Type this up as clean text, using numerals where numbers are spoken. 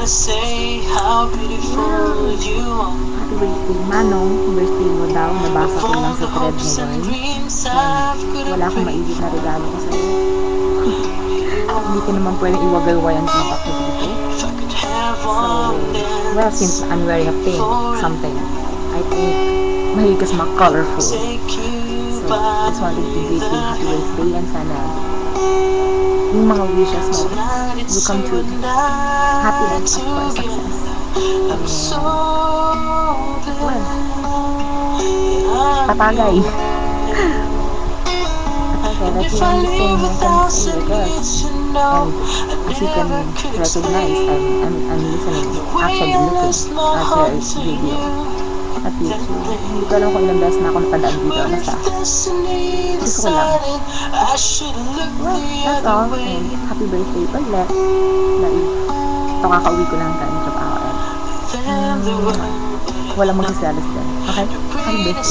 Say how beautiful you are. Happy birthday, Manong. Birthday mo daw. Nabasa ko lang sa thread mo ngayon. Wala akong maigit na regalo ko sa'yo. Hindi ko naman pwedeng iwagay-way ang tipak ko dito. So, well, since I'm wearing a pink something, I think mahilig ka sa mga colorful. So, just wanted to greet you happy birthday and sana yung mga wishes mo will come true. Happiness, of course, success. Well, papagay. Okay, that's the only thing I can say, because, and as you can recognize, I'm listening, actually looking at your video at YouTube. Hindi ko alam kung ilang beses na ako napadaan dito, basta gusto ko lang. Well, that's all, and happy birthday ulit. Ito kakauwi ko lang galing trabaho, and walang magsiselos din. Okay? Happy birthday.